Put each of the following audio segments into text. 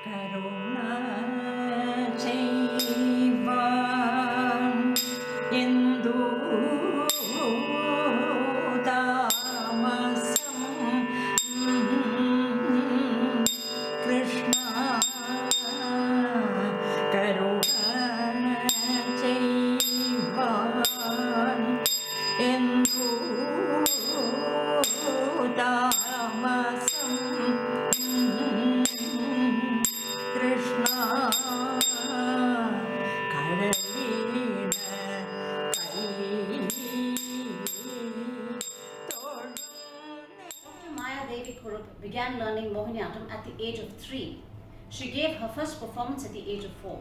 കരുണ ചെയ്വാൻ എന്തു താമസം കൃഷ്ണ കരുണ ചെയ്വാൻ എന്തു താമസം കൃഷ്ണ കടലിന കൈ Dr. Maya Devi Kurup began learning Mohiniyattam at the age of 3. She gave her first performance at the age of 4.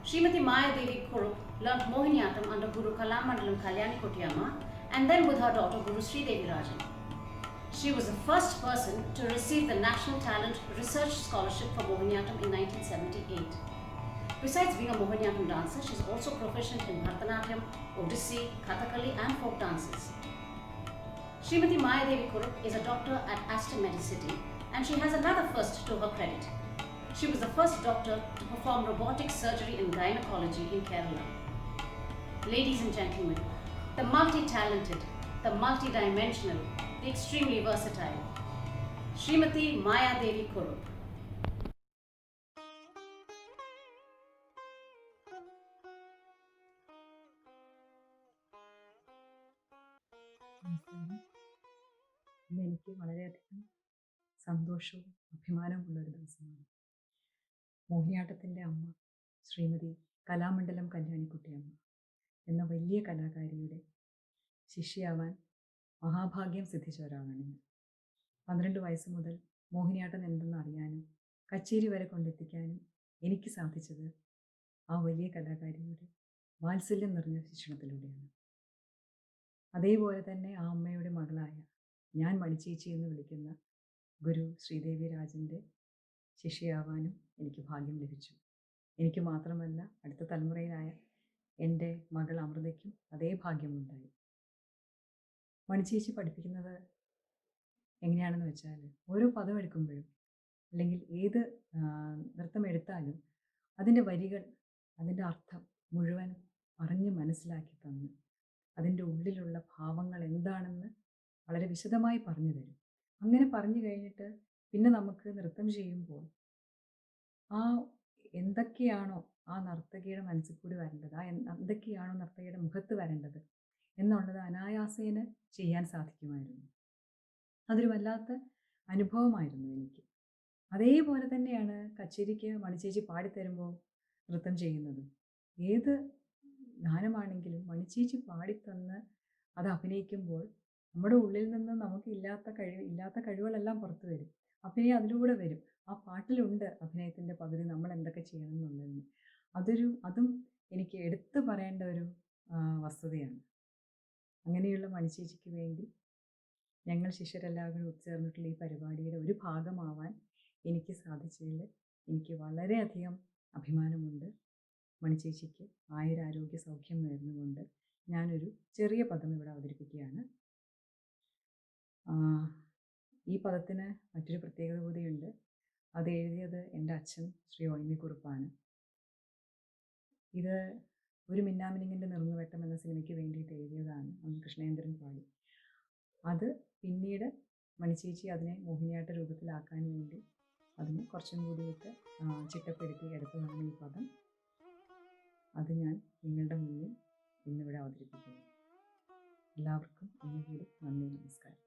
Srimati Maya Devi Kurup learnt Mohiniyattam under Guru Kalamandalam Kalyani Kottiyamma and then with her daughter Guru Sri Devi Rajan. She was the first person to receive the National Talent Research Scholarship for Mohiniyattam in 1978. Besides being a Mohiniyattam dancer, she is also proficient in Bharatanatyam, Odissi, Kathakali and folk dances. Srimati Maya Devi Kurup is a doctor at Aston Medicity and she has another first to her credit. She was the first doctor to perform robotic surgery in gynecology in Kerala. Ladies and gentlemen, the multi-talented, the multi-dimensional, the extremely versatile, Srimati Maya Devi Kurup. ഇന്ന് എനിക്ക് വളരെയധികം സന്തോഷവും അഭിമാനമുള്ളൊരു ദിവസമാണ്. മോഹിനിയാട്ടത്തിൻ്റെ അമ്മ ശ്രീമതി കലാമണ്ഡലം കല്യാണിക്കുട്ടിയമ്മ എന്ന വലിയ കലാകാരിയുടെ ശിഷ്യയാവാൻ മഹാഭാഗ്യം സിദ്ധിച്ച ഒരാളാണ് ഞാൻ. 12 വയസ്സ് മുതൽ മോഹിനിയാട്ടം എന്തെന്ന് അറിയാനും കച്ചേരി വരെ കൊണ്ടെത്തിക്കാനും എനിക്ക് സാധിച്ചത് ആ വലിയ കലാകാരിയുടെ വാത്സല്യം നിറഞ്ഞ ശിക്ഷണത്തിലൂടെയാണ്. അതേപോലെ തന്നെ ആ അമ്മയുടെ മകളായ ഞാൻ മണിച്ചേച്ചി എന്ന് വിളിക്കുന്ന ഗുരു ശ്രീദേവി രാജൻ്റെ ശിഷ്യയാവാനും എനിക്ക് ഭാഗ്യം ലഭിച്ചു. എനിക്ക് മാത്രമല്ല, അടുത്ത തലമുറയിലായ എൻ്റെ മകൾ അമൃതയ്ക്കും അതേ ഭാഗ്യമുണ്ടായി. മണിച്ചേച്ചി പഠിപ്പിക്കുന്നത് എങ്ങനെയാണെന്ന് വെച്ചാൽ, ഓരോ പദം എടുക്കുമ്പോഴും അല്ലെങ്കിൽ ഏത് നൃത്തം എടുത്താലും അതിൻ്റെ വരികൾ, അതിൻ്റെ അർത്ഥം മുഴുവൻ പറഞ്ഞ് മനസ്സിലാക്കി തന്ന് അതിൻ്റെ ഉള്ളിലുള്ള ഭാവങ്ങൾ എന്താണെന്ന് വളരെ വിശദമായി പറഞ്ഞു തരും. അങ്ങനെ പറഞ്ഞു കഴിഞ്ഞിട്ട് പിന്നെ നമുക്ക് നൃത്തം ചെയ്യുമ്പോൾ ആ എന്തൊക്കെയാണോ ആ നർത്തകിയുടെ മനസ്സിൽ കൂടി വരേണ്ടത്, ആ എന്തൊക്കെയാണോ നർത്തകിയുടെ മുഖത്ത് വരേണ്ടത് എന്നുള്ളത് അനായാസേന ചെയ്യാൻ സാധിക്കുമായിരുന്നു. അതൊരു വല്ലാത്ത അനുഭവമായിരുന്നു എനിക്ക്. അതേപോലെ തന്നെയാണ് കച്ചേരിക്ക് മണിച്ചേച്ചി പാടിത്തരുമ്പോൾ നൃത്തം ചെയ്യുന്നതും. ഏത് ഗാനമാണെങ്കിലും മണിച്ചേച്ചി പാടിത്തന്ന് അത് അഭിനയിക്കുമ്പോൾ നമ്മുടെ ഉള്ളിൽ നിന്ന് നമുക്ക് ഇല്ലാത്ത കഴിവുകളെല്ലാം പുറത്തു വരും. അഭിനയം അതിലൂടെ വരും. ആ പാട്ടിലുണ്ട് അഭിനയത്തിൻ്റെ പകുതി നമ്മൾ എന്തൊക്കെ ചെയ്യണം എന്നുള്ളതിന്. അതും എനിക്ക് എടുത്തു പറയേണ്ട ഒരു വസ്തുതയാണ്. അങ്ങനെയുള്ള മണിച്ചേച്ചിക്ക് വേണ്ടി ഞങ്ങൾ ശിഷ്യരെല്ലാവരും ഒത്തുചേർന്നിട്ടുള്ള ഈ പരിപാടിയുടെ ഒരു ഭാഗമാവാൻ എനിക്ക് സാധിച്ചതിൽ എനിക്ക് വളരെയധികം അഭിമാനമുണ്ട്. മണിച്ചേച്ചിക്ക് ആയുരാരോഗ്യ സൗഖ്യം നേർന്നുകൊണ്ട് ഞാനൊരു ചെറിയ പദം ഇവിടെ അവതരിപ്പിക്കുകയാണ്. ഈ പദത്തിന് മറ്റൊരു പ്രത്യേകത കൂടിയുണ്ട്. അത് എഴുതിയത് എൻ്റെ അച്ഛൻ ശ്രീ ഒ.എം. കുറുപ്പാണ്. ഇത് ഒരു മിന്നാമിനിങ്ങിൻ്റെ നുറുങ്ങുവെട്ടം എന്ന സിനിമയ്ക്ക് വേണ്ടിയിട്ട് എഴുതിയതാണ്. അന്ന് കൃഷ്ണേന്ദ്രൻ പാടി. അത് പിന്നീട് മണിച്ചേച്ചി അതിനെ മോഹിനിയാട്ട രൂപത്തിലാക്കാൻ വേണ്ടി അതിന് കുറച്ചും കൂടിയിട്ട് ചിട്ടപ്പെടുത്തി എടുത്തതാണ് ഈ പദം. അത് ഞാൻ നിങ്ങളുടെ മുന്നിൽ ഇന്നിവിടെ അവതരിപ്പിക്കുന്നു. എല്ലാവർക്കും ഒന്നുകൂടി നന്ദി, നമസ്കാരം.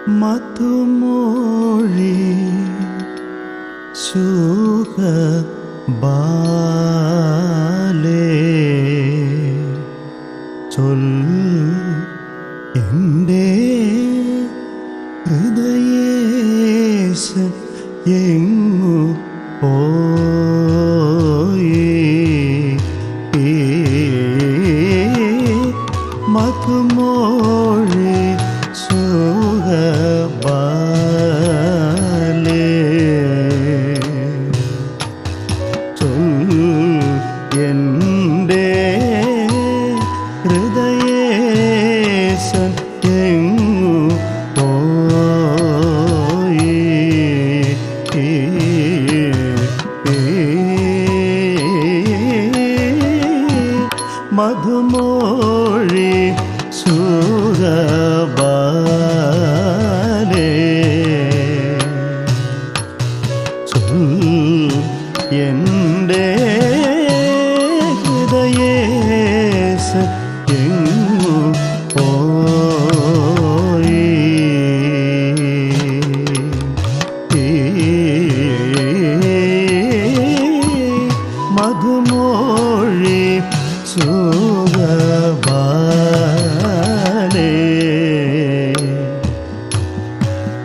മധുമൊഴി സുഖബാലേ ചൊൽ എൻ്റെ ഹൃദയേശൻ എങ്ങു പോയി മധുമൊഴി സുഖബാലേ ചൊൽ എൻ്റെ ഹൃദയേശൻ എങ്ങു പോയി മധുമൊഴി സുഖബാലേ ചൊൽ എൻ്റെ ഹൃദയേശൻ എങ്ങു പോയി മധുമൊഴി സുഖബാലേ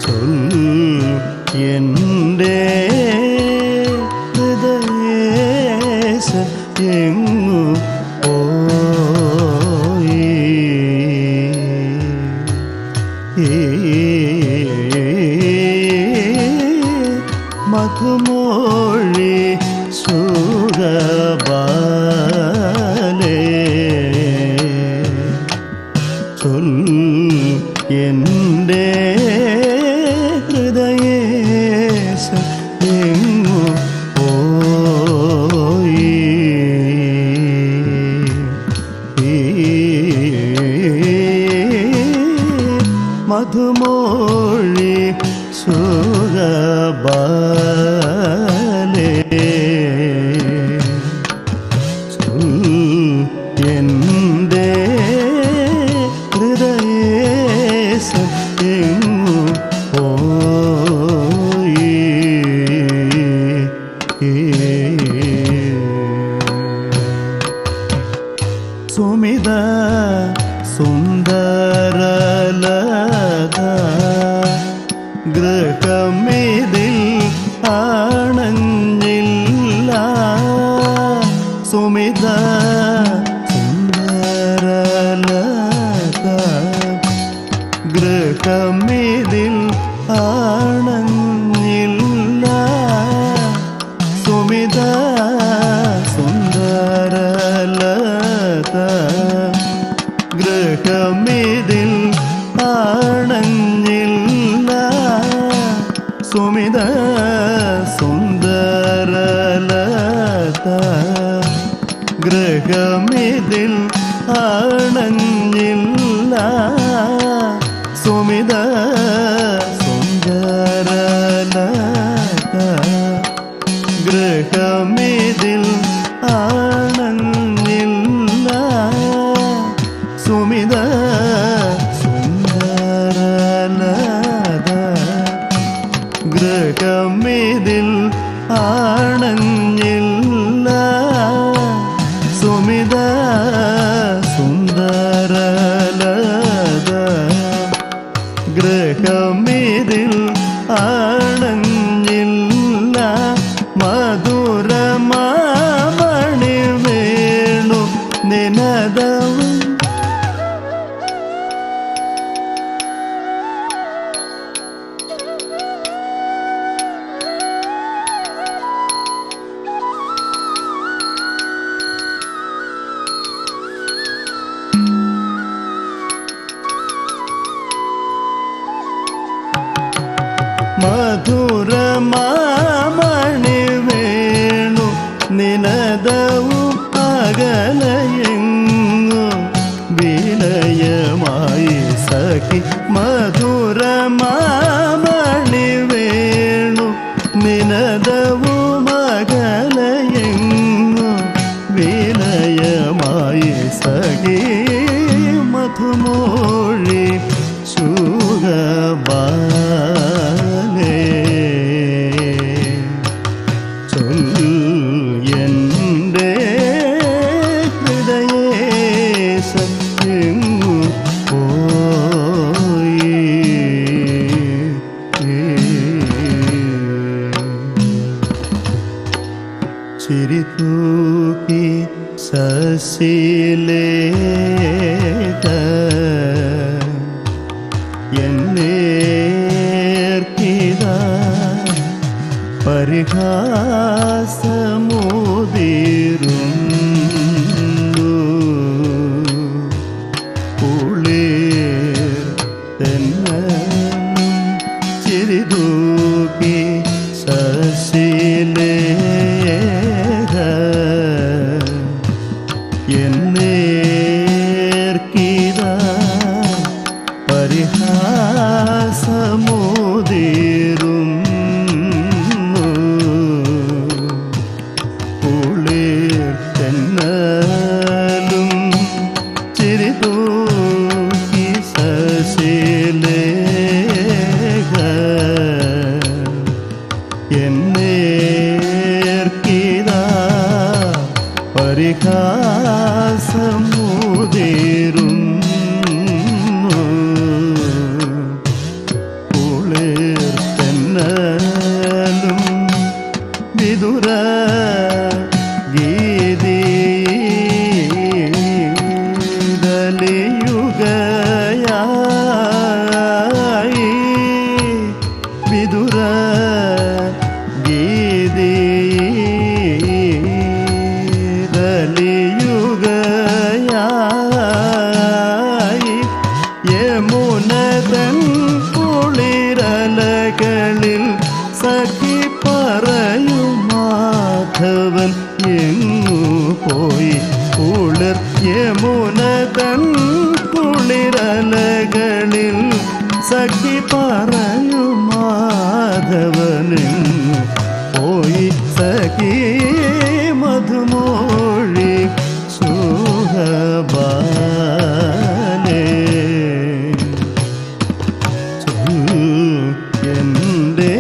ചൊൽ എൻ്റെ ഹൃദയേശൻ എങ്ങു പോയി മധുമൊഴി സുഖബാലേ ചൊൽ എൻ്റെ ഹൃദയേശൻ എങ്ങു പോയി മധുമൊഴി സുഖബാലേ ചൊൽ എൻ്റെ ഹൃദയേശൻ എങ്ങു പോയി സുമിത സുന്ദരലത ഗൃഹമിതിൽ ആണഞ്ഞില്ല സുമിത സുന്ദരലത ഗൃഹമിതിൽ ആണഞ്ഞില്ല സുമിത സുന്ദരലത ഗൃഹമിതിൽ ആണഞ്ഞില്ല സുമിത സുന്ദരലത ഗൃഹമിതിൽ ആണഞ്ഞില്ല സുമിത സുന്ദരലത ഗൃഹമിതിൽ ആണഞ്ഞില്ല സുമിത സുന്ദരലത ഗൃഹമിതിൽ ആണഞ്ഞില്ല സുമിത സുന്ദരലത ഗൃഹമിതിൽ ആണഞ്ഞില്ല മധുരമാമണി വേണു നിനദവും മധുരമാമണി വേണു നിനദവും അകലയെങ്ങു വിലയമായി സഖി മധുരമാമണി വേണു നിനദവും അകലയെങ്ങു വിലയമായി സഖി മധുമൊഴി സുഖബാലേ എൻ്റെ ഹൃദയേശം എങ്ങു പോയി ചിരിതൂക്കി ശശിലേഖ എന്നേർക്കിതാ പരിഹാസമുതിരുന്നു കുളിർ തെന്നലും ചിരിതൂക്കി ശശിലേഖ എന്നേർക്കിതാ പരിഹാസമുതിരുന്നു കുളിർ തെന്നലും ചിരിതൂക്കി ശശിലേഖ എന്നേർക്കിതാ പരിഹാസമുതിരുന്നു കുളിർ തെന്നലും വിദുര ഗീതിയുഗയായി വിദുര ഗീതിയുഗയായി യമുനതൻ കുളിരലകളിൽ സഖി പറയും മാധവൻ എങ്ങു പോയി കുളിർ യമുനതൻ കുളിരലകളിൽ സഖി പറയും മാധവനെങ്ങു പോയി സഖി മധുമോഴി സുഖബാലേ എൻ്റെ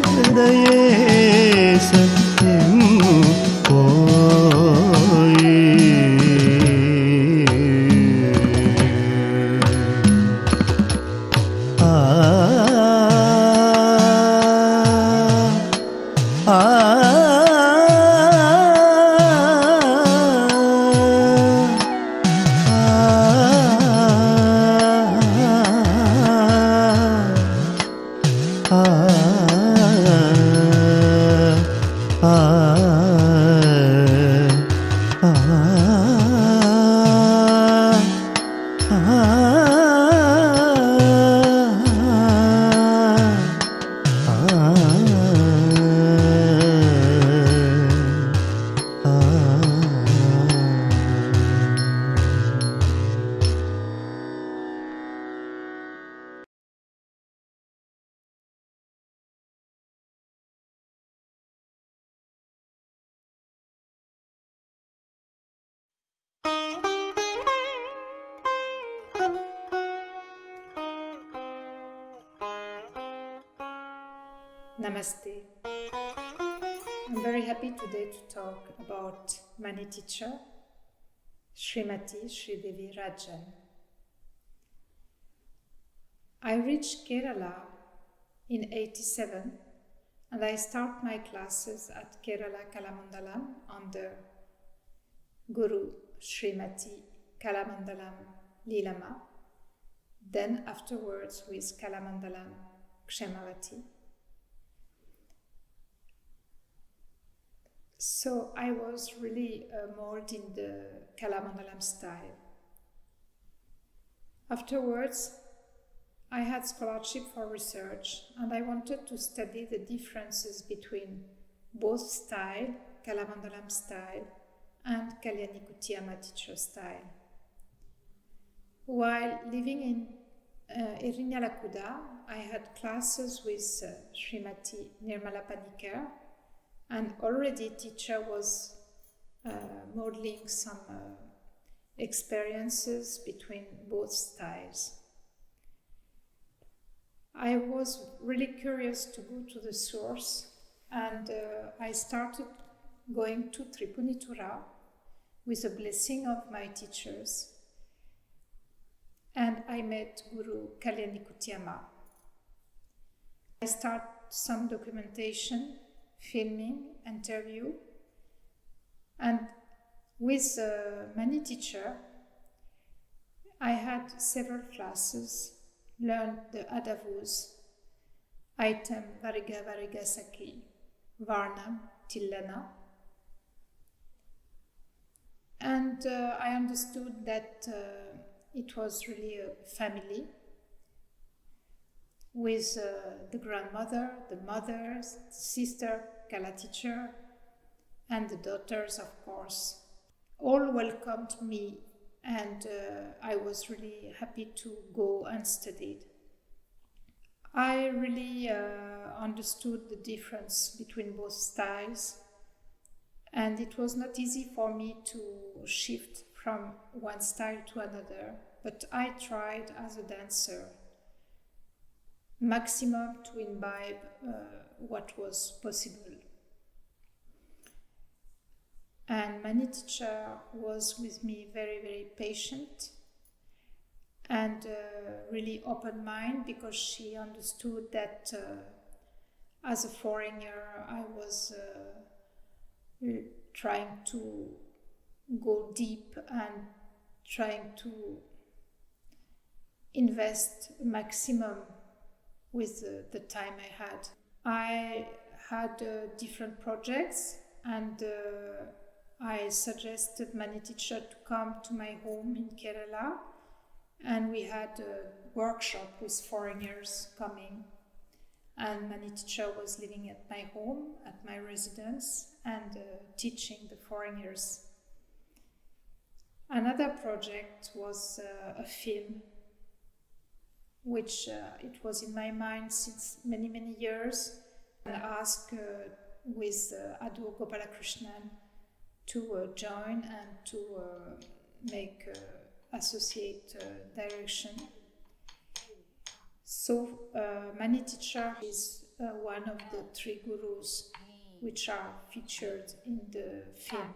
ഹൃദയേശം എങ്ങു പോയി Namaste. I'm very happy today to talk about Mani teacher, Srimati Sridevi Rajan. I reached Kerala in 87 and I start my classes at Kerala Kalamandalam under Guru Srimati Kalamandalam Lilama, then afterwards with Kalamandalam Kshemavati. So I was really molded in the Kalamandalam style. Afterwards, I had scholarship for research and I wanted to study the differences between both style, Kalamandalam style and Kalyani Kutiyama teacher style. While living in Irinyalakuda, I had classes with Srimati Nirmala Panikkar, and already teacher was modeling some experiences between both styles. I was really curious to go to the source, and I started going to Tripunitura with the blessing of my teachers. And I met Guru Kalyani Kutiama. I started some documentation, filming, interview, and with many teachers, I had several classes, learned the Adavus, Item Variga Variga Saki, Varnam, Tillana. And I understood that it was really a family with the grandmother, the mothers, the sister, Kala teacher, and the daughters, of course. All welcomed me, and I was really happy to go and study. I really understood the difference between both styles, and it was not easy for me to shift from one style to another, but I tried as a dancer maximum to imbibe what was possible. And Mani teacher was with me very, very patient and really open mind, because she understood that as a foreigner I was trying to go deep and trying to invest maximum with the time I had. I had different projects, and I suggested Mani teacher to come to my home in Kerala, and we had a workshop with foreigners coming, and Mani teacher was living at my home, at my residence, and teaching the foreigners. Another project was a film, which it was in my mind since many, many years. I asked with Adu Gopalakrishnan to join and to make associate direction. So Mani teacher is one of the three gurus which are featured in the film.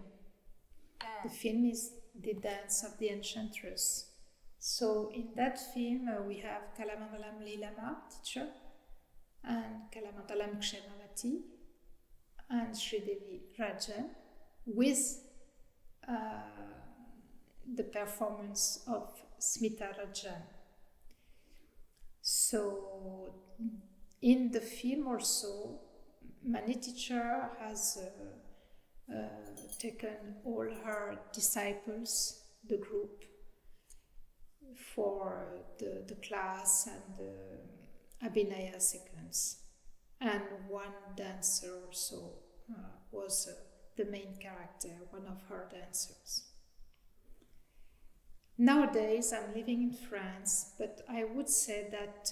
The film is The Dance of the Enchantress. So in that film we have Kalamandalam Leelama teacher, and Kalamandalam Kshemavati, and Sridevi Rajan, with the performance of Smita Rajan. So in the film also, Mani teacher has taken all her disciples, the group, for the class and the Abhinaya sequence. And one dancer also was the main character, one of her dancers. Nowadays I'm living in France, but I would say that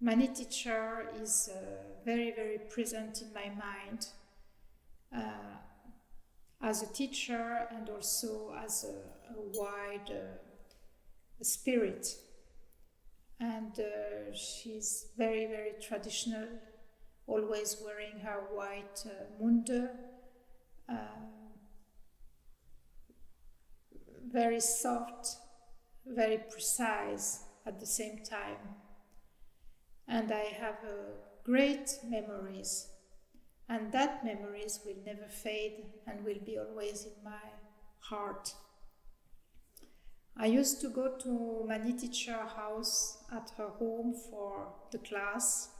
Mani teacher is very, very present in my mind as a teacher and also as a wide spirit. And she's very, very traditional, always wearing her white munde, very soft, very precise at the same time. And I have great memories, and that memories will never fade and will be always in my heart. I used to go to Mani teacher house at her home for the class,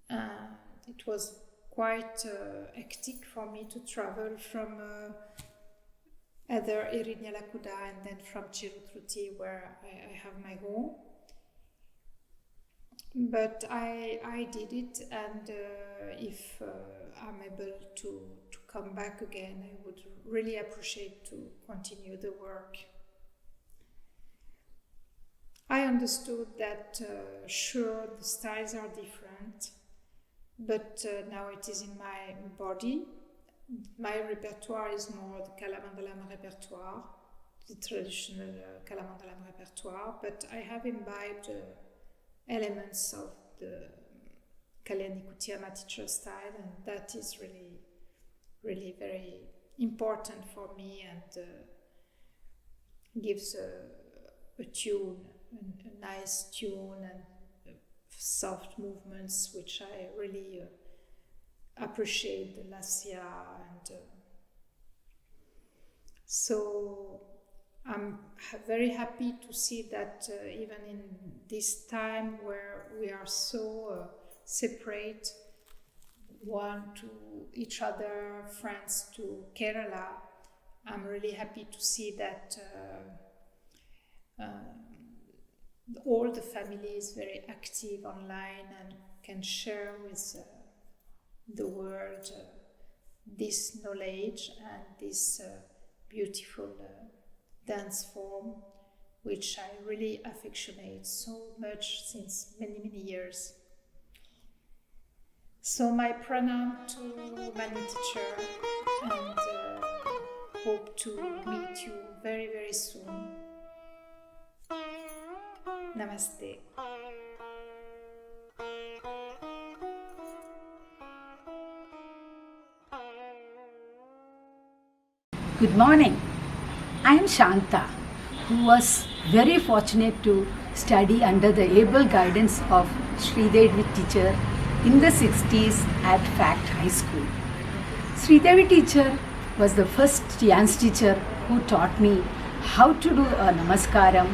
and it was quite hectic for me to travel from either Irinyalakuda and then from Chirutruti, where I have my home. But I did it, and if I'm able to come back again, I would really appreciate to continue the work. I understood that sure, the styles are different, but now it is in my body. My repertoire is more the Kalamandalam repertoire, the traditional Kalamandalam repertoire, but I have imbibed elements of the Kalyani Kutiama teacher style, and that is really, really very important for me, and gives a tune, a nice tune, and soft movements, which I really appreciate the Lasya, and so I'm very happy to see that even in this time where we are so separate, one to each other, friends to Kerala, I'm really happy to see that all the family is very active online and can share with the world this knowledge and this beautiful dance form, which I really affectionate so much since many, many years. So my pranam to Mani teacher, and hope to meet you very, very soon. Namaste. Good morning. I am Shanta, who was very fortunate to study under the able guidance of Sridevi teacher in the 60s at FACT High School. Sridevi teacher was the first dance teacher who taught me how to do a namaskaram,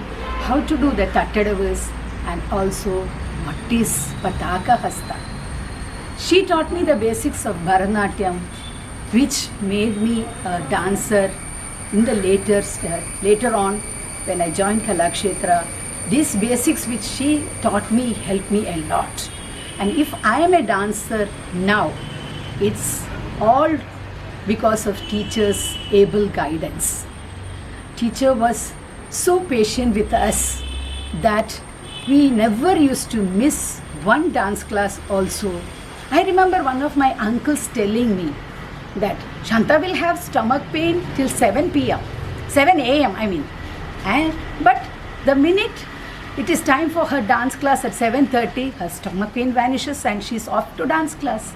how to do the tattadavas, and also what is Pataka Hasta. She taught me the basics of Bharatanatyam, which made me a dancer in the later on when I joined Kalakshetra. These basics which she taught me helped me a lot. And if I am a dancer now, it's all because of teacher's able guidance. Teacher was so patient with us that we never used to miss one dance class also. I remember one of my uncles telling me that Shanta will have stomach pain till 7 a.m. I mean. But the minute it is time for her dance class at 7:30, her stomach pain vanishes and she's off to dance class.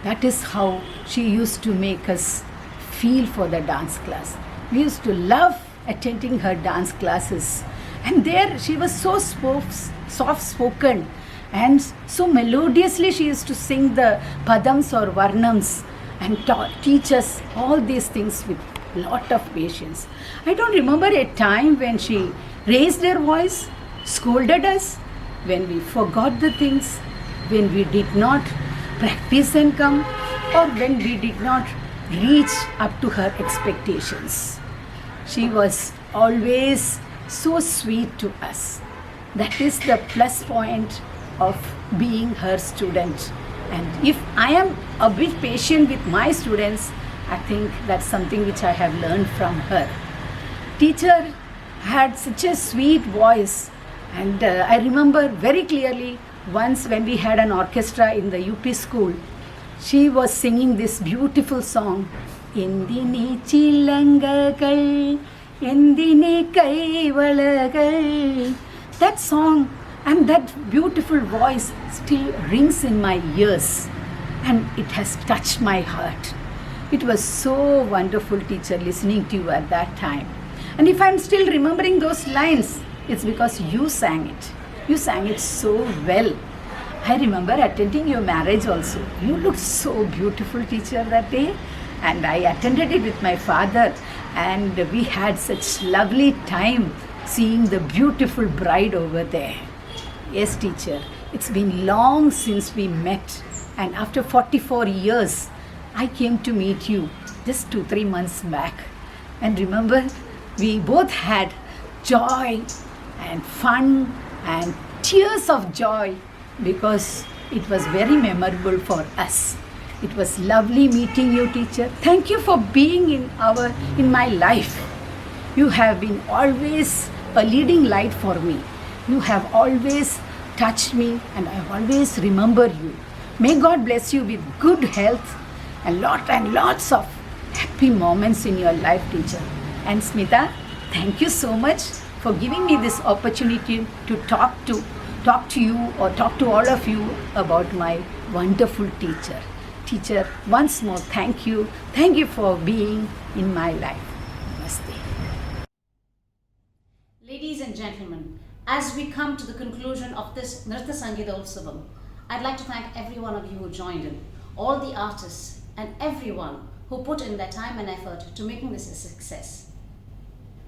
That is how she used to make us feel for the dance class. We used to love attending her dance classes. And there she was so soft-spoken and so melodiously she used to sing the padams or varnams and teach us all these things with lot of patience. I don't remember a time when she raised her voice, scolded us, when we forgot the things, when we did not practice and come, or when we did not reach up to her expectations. She was always so sweet to us. That is the plus point of being her student. And if I am a bit patient with my students, I think that's something which I have learned from her. Teacher had such a sweet voice, and I remember very clearly once when we had an orchestra in the UP school, she was singing this beautiful song, Endine Chilangagal, Endine Kaivalagal. That song and that beautiful voice still rings in my ears, and it has touched my heart. It was so wonderful, teacher, listening to you at that time. And if I'm still remembering those lines, it's because you sang it. You sang it so well. I remember attending your marriage also. You looked so beautiful, teacher, that day. And I attended it with my father. And we had such lovely time seeing the beautiful bride over there. Yes, teacher, it's been long since we met. And after 44 years, I came to meet you just 2-3 months back. And remember, we both had joy and fun and tears of joy because it was very memorable for us. It was lovely meeting you, teacher. Thank you for being in my life. You have been always a leading light for me. You have always touched me and I always remember you. May God bless you with good health and lots of happy moments in your life, teacher. And Smita, thank you so much for giving me this opportunity to talk to talk to you or talk to all of you about my wonderful teacher. Teacher, once more, thank you. Thank you for being in my life. Namaste. Ladies and gentlemen, as we come to the conclusion of this Nritta Sangeeta Utsavam, I'd like to thank every one of you who joined in, all the artists and everyone who put in their time and effort to making this a success.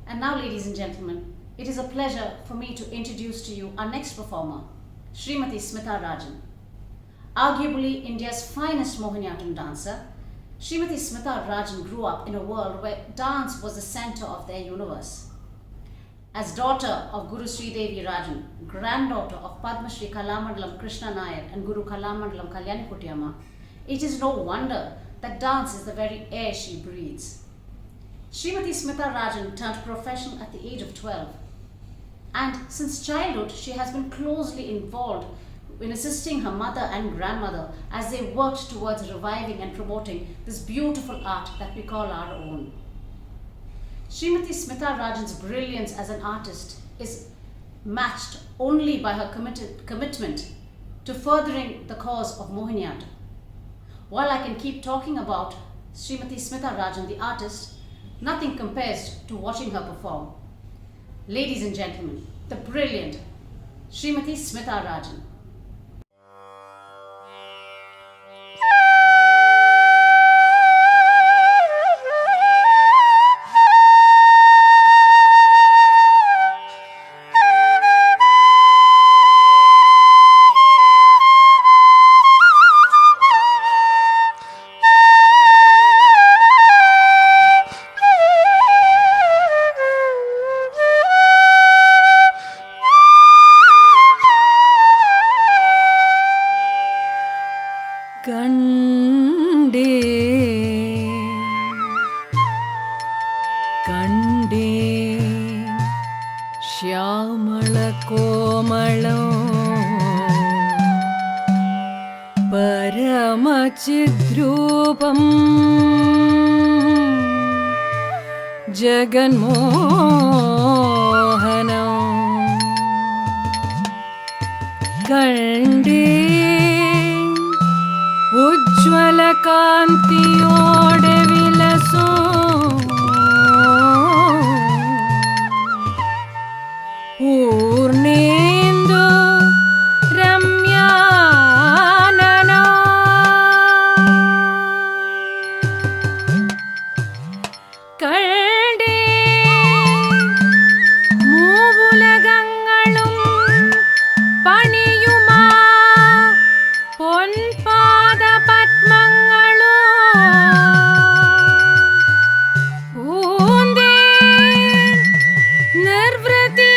And now, ladies and gentlemen, it is a pleasure for me to introduce to you our next performer, Srimati Smitha Rajan. Arguably India's finest Mohiniyattam dancer, Srimati Smitha Rajan grew up in a world where dance was the center of their universe. As daughter of Guru Sri Devi Rajan, granddaughter of Padma Shri Kalamandalam Krishna Nair and Guru Kalamandalam Kalyani Kuttiyamma, it is no wonder that dance is the very air she breathes. Srimati Smitha Rajan turned professional at the age of 12. And since childhood, she has been closely involved in assisting her mother and grandmother as they worked towards reviving and promoting this beautiful art that we call our own. Srimati Smitha Rajan's brilliance as an artist is matched only by her commitment to furthering the cause of Mohiniyattam. While I can keep talking about Srimati Smitha Rajan, the artist, nothing compares to watching her perform. Ladies and gentlemen, the brilliant Srimati Smitha Rajan. परमचिद्रूपं जगन्मोहनं कण्डे उज्ज्वलकान्तियोडे विलसो Purnendu रम्यानना कण्डे मूवुलगंगळुम पणियुमा പൊൻപാദ പത്മങ്ങളോ പൂന്തേ നിർവൃതി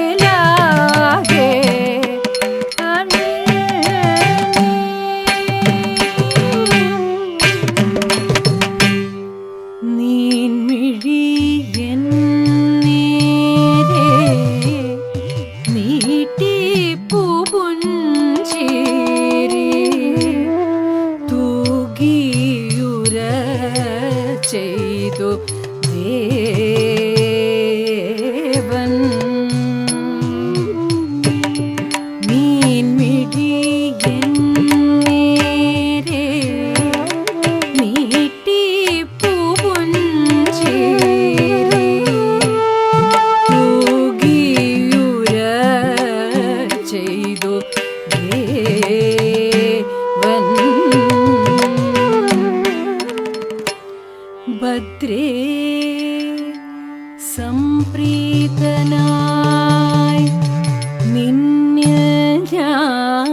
മേനിലാകെ നീൻമിഴിയൻ നേരെ നീട്ടി പൂപുഞ്ചിരി തൂകിയുര ചെയ്തു ദേവൻ നീൻമിഴിയൻ നേരെ നീട്ടി പൂപുഞ്ചിരി തൂകിയുര ചെയ്തു ദേവൻ ഭദ്രേ സംപ്രീതനായി നിന്നിൽ ഞാൻ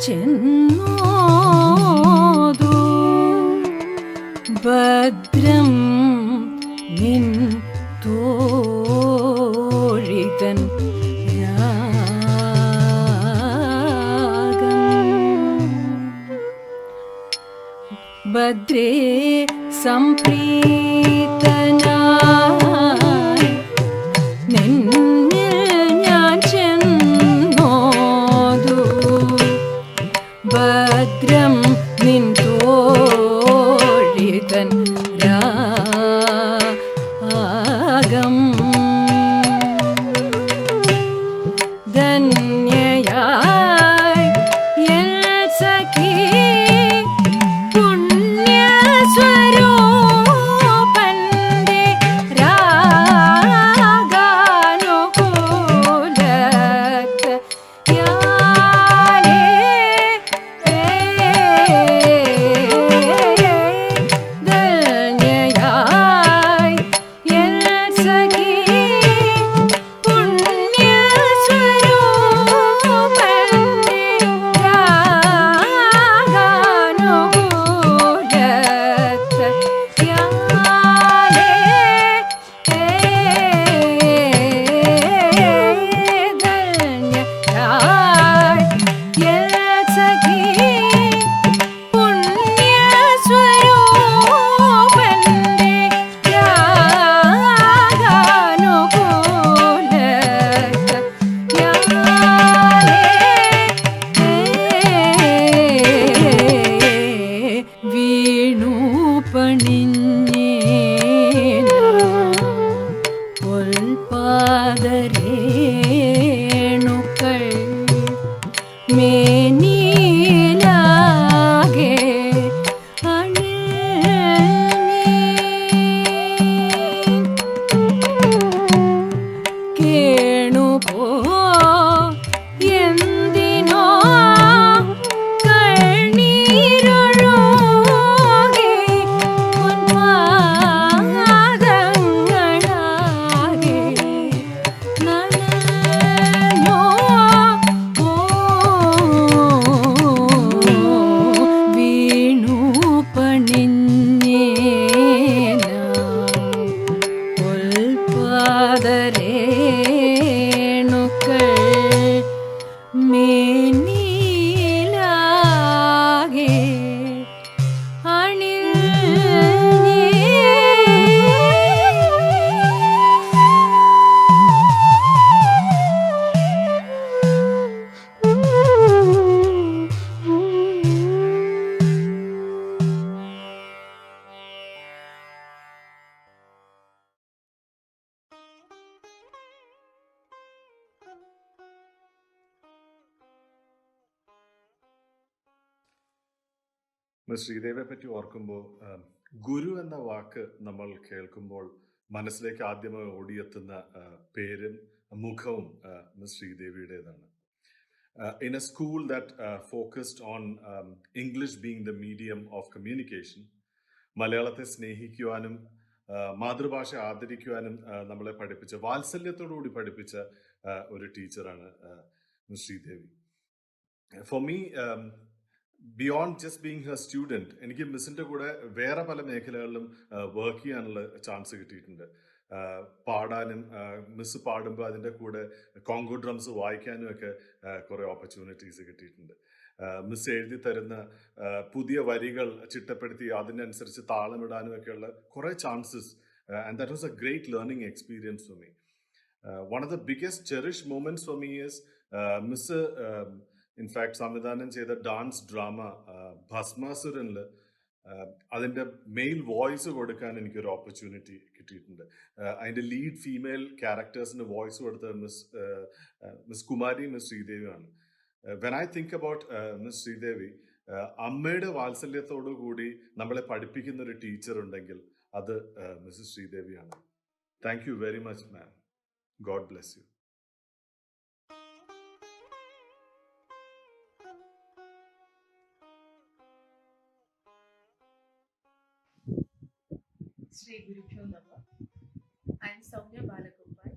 ചെന്നോതു ഭദ്രം നിൻ തോഴിതൻ രാഗം ഭദ്രേ സംപ്രീതനായി നിന്നിൽ ഞാൻ ചെന്നോതു ഭദ്രം നിൻ തോഴിതൻ രാഗം ധന്യയായി എൻ സഖി പുണ്യസ്വരൂപന്റെ രാഗാനുകൂലതയാലേ ധന്യയായി എൻ സഖി വീണു പണിഞ്ഞേന പൊൽപാദരേണുക്കൾ മേനിലാകെ കേണുപോ എന്തിനോ കണ്ണീരൊഴുകി പൊൻപാദങ്ങളാകെ നനഞ്ഞോ വീണു പണിഞ്ഞേന പൊൽപാദരേണുക്കൾ മേനിലാകെ മിസ് ശ്രീദേവിയെ പറ്റി ഓർക്കുമ്പോൾ ഗുരു എന്ന വാക്ക് നമ്മൾ കേൾക്കുമ്പോൾ മനസ്സിലേക്ക് ആദ്യമായി ഓടിയെത്തുന്ന പേരും മുഖവും miss ശ്രീദേവിയുടേതാണ്. In a school that focused on English being the medium of communication, മലയാളത്തെ സ്നേഹിക്കുവാനും മാതൃഭാഷ ആദരിക്കുവാനും നമ്മളെ പഠിപ്പിച്ച, വാത്സല്യത്തോടുകൂടി പഠിപ്പിച്ച ഒരു ടീച്ചറാണ് miss Sreedevi. For me, beyond just being her student, എനിക്ക് മിസ്സിൻ്റെ കൂടെ വേറെ പല മേഖലകളിലും വർക്ക് ചെയ്യാനുള്ള ചാൻസ് കിട്ടിയിട്ടുണ്ട്. പാടാനും മിസ് പാടുമ്പോൾ അതിൻ്റെ കൂടെ കോങ്കോ ഡ്രംസ് വായിക്കാനും ഒക്കെ കുറേ ഓപ്പർച്യൂണിറ്റീസ് കിട്ടിയിട്ടുണ്ട്. മിസ് എഴുതി തരുന്ന പുതിയ വരികൾ ചിട്ടപ്പെടുത്തി അതിനനുസരിച്ച് താളമിടാനും ഒക്കെയുള്ള കുറേ chances, and that was A great learning experience for me. One of the biggest cherished moments for me is miss in fact സംവിധാനം ചെയ്ത ഡാൻസ് ഡ്രാമ ഭസ്മാസുരനിൽ അതിൻ്റെ മെയിൽ വോയിസ് കൊടുക്കാൻ എനിക്കൊരു ഓപ്പർച്യൂണിറ്റി കിട്ടിയിട്ടുണ്ട്. അതിൻ്റെ ലീഡ് ഫീമെയിൽ ക്യാരക്ടേഴ്സിന് വോയിസ് കൊടുത്ത മിസ് കുമാരി, മിസ് ശ്രീദേവിയാണ്. When I think about miss Sridevi, അമ്മയുടെ വാത്സല്യത്തോടു കൂടി നമ്മളെ പഠിപ്പിക്കുന്ന ഒരു ടീച്ചർ ഉണ്ടെങ്കിൽ അത് മിസ്സസ് ശ്രീദേവിയാണ്. Thank you very much ma'am. God bless you. Shri Gurubhyo Namah. I am Soumya Balagopal,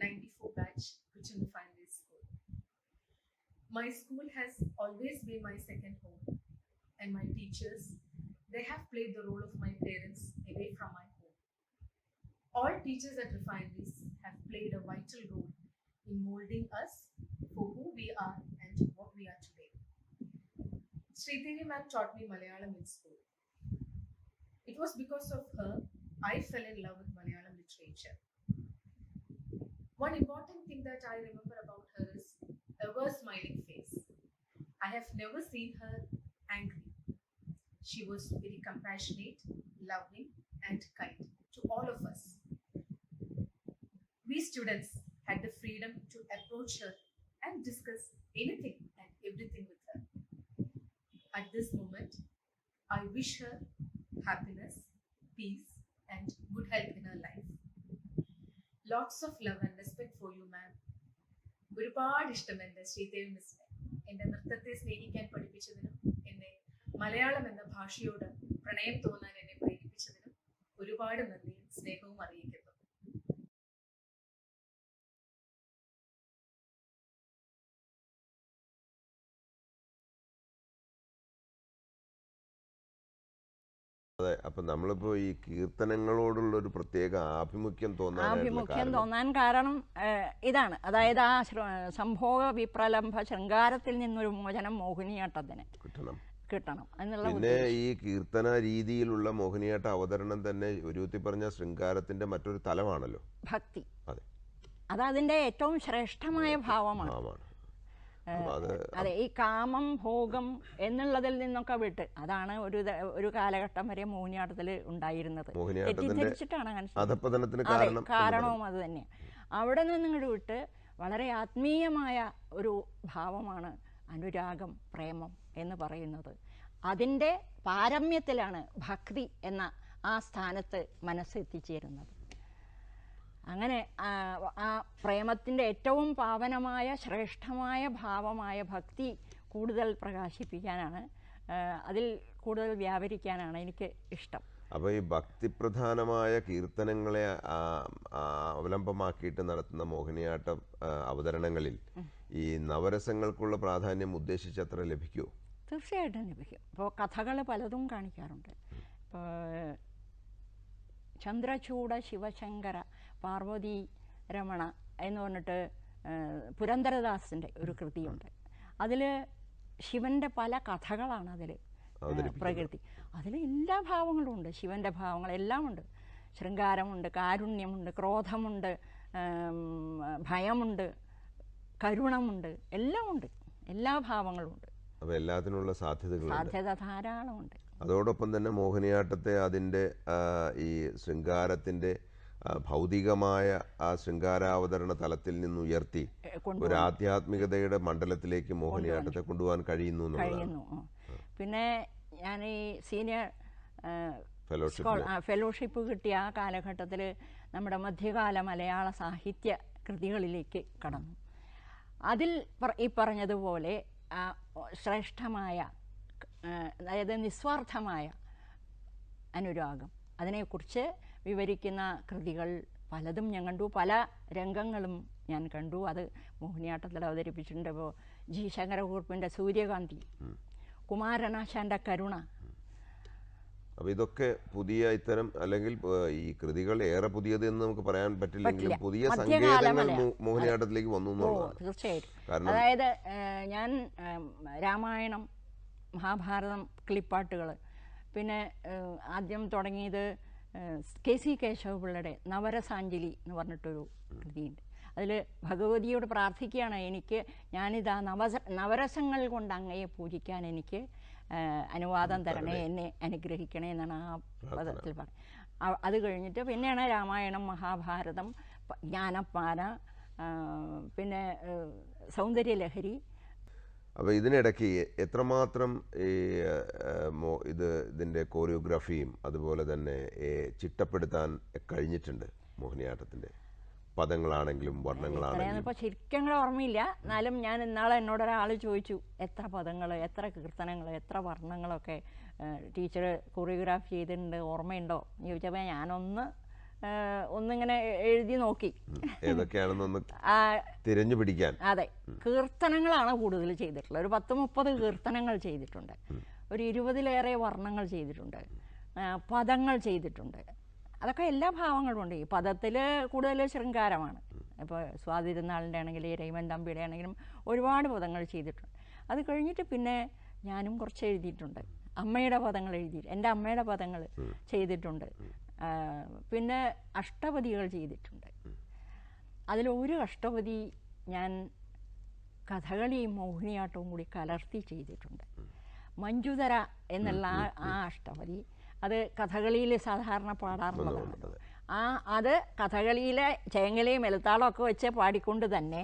94 batch, Kuchum Primary School. My school has always been my second home, and my teachers, they have played the role of my parents away from my home. All teachers at refineries have played a vital role in molding us for who we are and what we are today. Sridevi ma'am taught me Malayalam in school. It was because of her I fell in love with Malayalam literature. One important thing that I remember about her is ever smiling face. I have never seen her angry. She was very compassionate, loving, and kind to all of us. We students had the freedom to approach her and discuss anything and everything with her. At this moment, I wish her happiness, peace, and good health in her life. Lots of love and respect for you, ma'am. ഒരുപാട് ഇഷ്ടം എൻ്റെ ശ്രീദേവി മിസ്സിനെ. എൻ്റെ നൃത്തത്തെ സ്നേഹിക്കാൻ പഠിപ്പിച്ചതിനും എന്നെ മലയാളം എന്ന ഭാഷയോട് പ്രണയം തോന്നാൻ എന്നെ പ്രേരിപ്പിച്ചതിനും ഒരുപാട് നന്ദിയും സ്നേഹവും അറിയിക്കുന്നു. അതെ, അപ്പം നമ്മളിപ്പോൾ ഈ കീർത്തനങ്ങളോടുള്ള ഒരു പ്രത്യേക ആഭിമുഖ്യം തോന്നാൻ കാരണം ഇതാണ്. അതായത് ആ സംഭോഗ വിപ്രലംഭ ശൃംഗാരത്തിൽ നിന്നൊരു മോചനം മോഹിനിയാട്ടത്തിന് കിട്ടണം എന്നുള്ള. പിന്നെ ഈ കീർത്തന രീതിയിലുള്ള മോഹിനിയാട്ട അവതരണം തന്നെ ഒരുത്തി പറഞ്ഞ ശൃംഗാരത്തിന്റെ മറ്റൊരു തലമാണല്ലോ ഭക്തി. അതെ, അത് അതിൻ്റെ ഏറ്റവും ശ്രേഷ്ഠമായ ഭാവമാണ്. അതെ, ഈ കാമം ഭോഗം എന്നുള്ളതിൽ നിന്നൊക്കെ വിട്ട് അതാണ് ഒരു കാലഘട്ടം വരെ മോഹിനിയാട്ടത്തിൽ ഉണ്ടായിരുന്നത്. തെറ്റിദ്ധരിച്ചിട്ടാണ് കാരണവും അത് തന്നെ. അവിടെ നിന്നിങ്ങോട്ട് വിട്ട് വളരെ ആത്മീയമായ ഒരു ഭാവമാണ് അനുരാഗം, പ്രേമം എന്ന് പറയുന്നത്. അതിൻ്റെ പാരമ്യത്തിലാണ് ഭക്തി എന്ന ആ സ്ഥാനത്ത് മനസ്സെത്തിച്ചേരുന്നത്. അങ്ങനെ ആ പ്രേമത്തിൻ്റെ ഏറ്റവും പാവനമായ ശ്രേഷ്ഠമായ ഭാവമായ ഭക്തി കൂടുതൽ പ്രകാശിപ്പിക്കാനാണ്, അതിൽ കൂടുതൽ വ്യാപരിക്കാനാണ് എനിക്ക് ഇഷ്ടം. അപ്പോൾ ഈ ഭക്തിപ്രധാനമായ കീർത്തനങ്ങളെ അവലംബമാക്കിയിട്ട് നടത്തുന്ന മോഹിനിയാട്ട അവതരണങ്ങളിൽ ഈ നവരസങ്ങൾക്കുള്ള പ്രാധാന്യം ഉദ്ദേശിച്ചത്ര ലഭിക്കുമോ? തീർച്ചയായിട്ടും ലഭിക്കും. ഇപ്പോൾ കഥകൾ പലതും കാണിക്കാറുണ്ട്. ഇപ്പോൾ ചന്ദ്രചൂഡ ശിവശങ്കര പാർവതി രമണ എന്ന് പറഞ്ഞിട്ട് പുരന്ദരദാസിൻ്റെ ഒരു കൃതിയുണ്ട്. അതിൽ ശിവൻ്റെ പല കഥകളാണ് അതിൽ പ്രകൃതി. അതിൽ എല്ലാ ഭാവങ്ങളും ഉണ്ട്, ശിവൻ്റെ ഭാവങ്ങളെല്ലാം ഉണ്ട്. ശൃംഗാരമുണ്ട്, കാരുണ്യമുണ്ട്, ക്രോധമുണ്ട്, ഭയമുണ്ട്, കരുണമുണ്ട്, എല്ലാം ഉണ്ട്, എല്ലാ ഭാവങ്ങളും ഉണ്ട്. അപ്പോൾ എല്ലാത്തിനുള്ള സാധ്യത ധാരാളമുണ്ട്. അതോടൊപ്പം തന്നെ മോഹിനിയാട്ടത്തെ അതിൻ്റെ ഈ ശൃംഗാരത്തിൻ്റെ ഭൗതികമായ ആ ശൃംഗാരാവതരണ തലത്തിൽ നിന്ന് ഉയർത്തി ഒരു ആധ്യാത്മികതയുടെ മണ്ഡലത്തിലേക്ക് മോഹിനിയാട്ടത്തെ കൊണ്ടുപോകാൻ കഴിയുന്നു. പിന്നെ ഞാൻ ഈ സീനിയർ ഫെലോഷിപ്പ് കിട്ടിയ ആ കാലഘട്ടത്തിൽ നമ്മുടെ മധ്യകാല മലയാള സാഹിത്യ കൃതികളിലേക്ക് കടന്നു. അതിൽ ഈ പറഞ്ഞതുപോലെ ശ്രേഷ്ഠമായ, അതായത് നിസ്വാർത്ഥമായ അനുരാഗം, അതിനെക്കുറിച്ച് വിവരിക്കുന്ന കൃതികൾ പലതും ഞാൻ കണ്ടു. പല രംഗങ്ങളും ഞാൻ കണ്ടു. അത് മോഹിനിയാട്ടത്തിൽ അവതരിപ്പിച്ചിട്ടുണ്ട്. ഇപ്പോൾ ജി ശങ്കരകുറുപ്പിൻ്റെ സൂര്യകാന്തി, കുമാരനാശാൻ്റെ കരുണ. അപ്പോൾ ഇതൊക്കെ പുതിയ ഇത്തരം, അല്ലെങ്കിൽ ഈ കൃതികൾ ഏറെ പുതിയത് എന്ന് നമുക്ക് പറയാൻ പറ്റില്ലെങ്കിലും പുതിയ സങ്കേതങ്ങൾ മോഹിനിയാട്ടത്തിലേക്ക് വന്നു എന്നുള്ളതാണ്. തീർച്ചയായിട്ടും. കാരണം അതായത് ഞാൻ രാമായണം, മഹാഭാരതം കിളിപ്പാട്ടുകൾ, പിന്നെ ആദ്യം തുടങ്ങിയത് KC കേശവപിള്ളയുടെ നവരസാഞ്ജലി എന്ന് പറഞ്ഞിട്ടൊരു കൃതിയുണ്ട്. അതിൽ ഭഗവതിയോട് പ്രാർത്ഥിക്കുകയാണ്, ഞാനിതാ നവരസങ്ങൾ കൊണ്ട് അങ്ങയെ പൂജിക്കാൻ എനിക്ക് അനുവാദം തരണേ, എന്നെ അനുഗ്രഹിക്കണേ എന്നാണ് ആ പദത്തിൽ പറയുന്നത്. അത് കഴിഞ്ഞിട്ട് പിന്നെയാണ് രാമായണം, മഹാഭാരതം, ജ്ഞാനപ്പാന, പിന്നെ സൗന്ദര്യലഹരി. അപ്പോൾ ഇതിനിടയ്ക്ക് എത്രമാത്രം ഇതിൻ്റെ കോറിയോഗ്രാഫിയും അതുപോലെ തന്നെ ചിട്ടപ്പെടുത്താൻ കഴിഞ്ഞിട്ടുണ്ട് മോഹിനിയാട്ടത്തിൻ്റെ പദങ്ങളാണെങ്കിലും വർണ്ണങ്ങളാണെങ്കിലും? ഇപ്പോൾ ശരിക്കും ഓർമ്മയില്ല. എന്നാലും ഞാൻ ഇന്നാളെ എന്നോടൊരാൾ ചോദിച്ചു, എത്ര പദങ്ങൾ, എത്ര കീർത്തനങ്ങൾ, എത്ര വർണ്ണങ്ങളൊക്കെ ടീച്ചർ കൊറിയോഗ്രാഫി ചെയ്തിട്ടുണ്ട്, ഓർമ്മയുണ്ടോ എന്ന് ചോദിച്ചപ്പോൾ ഒന്നിങ്ങനെ എഴുതി നോക്കി. ഏതൊക്കെയാണെന്നൊന്ന് തിരഞ്ഞു പിടിക്കാൻ. അതെ, കീർത്തനങ്ങളാണ് കൂടുതൽ ചെയ്തിട്ടുള്ളത്. ഒരു 10-30 കീർത്തനങ്ങൾ ചെയ്തിട്ടുണ്ട്. ഒരു 20-ലേറെ വർണ്ണങ്ങൾ ചെയ്തിട്ടുണ്ട്. പദങ്ങൾ ചെയ്തിട്ടുണ്ട്. അതൊക്കെ എല്ലാ ഭാവങ്ങളും ഉണ്ട്. ഈ പദത്തിൽ കൂടുതൽ ശൃംഗാരമാണ്. ഇപ്പോൾ സ്വാതിരുന്നാളിൻ്റെ ആണെങ്കിൽ, രൈമൻ തമ്പിയുടെ ആണെങ്കിലും ഒരുപാട് പദങ്ങൾ ചെയ്തിട്ടുണ്ട്. അത് കഴിഞ്ഞിട്ട് പിന്നെ ഞാനും കുറച്ച് എഴുതിയിട്ടുണ്ട്. അമ്മയുടെ പദങ്ങൾ എൻ്റെ അമ്മയുടെ പദങ്ങൾ ചെയ്തിട്ടുണ്ട്. പിന്നെ അഷ്ടപദികൾ ചെയ്തിട്ടുണ്ട്. അതിലൊരു അഷ്ടപതി ഞാൻ കഥകളിയും മോഹിനിയാട്ടവും കൂടി കലർത്തി ചെയ്തിട്ടുണ്ട്. മഞ്ജുതര എന്നുള്ള ആ അഷ്ടപതി അത് കഥകളിയിൽ സാധാരണ പാടാറുള്ളതാണ്. അത് കഥകളിയിലെ ചേങ്ങലയും എലുത്താളം ഒക്കെ വെച്ച് പാടിക്കൊണ്ട് തന്നെ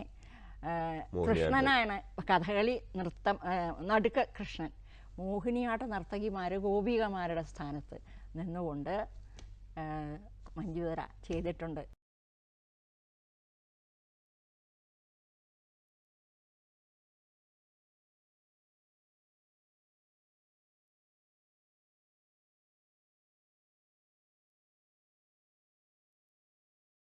കൃഷ്ണനാണ് കഥകളി നൃത്തം, നടുക്ക് കൃഷ്ണൻ, മോഹിനിയാട്ട നർത്തകിമാർ ഗോപികമാരുടെ സ്ഥാനത്ത് നിന്നുകൊണ്ട് മഞ്ജുതര ചെയ്തിട്ടുണ്ട്.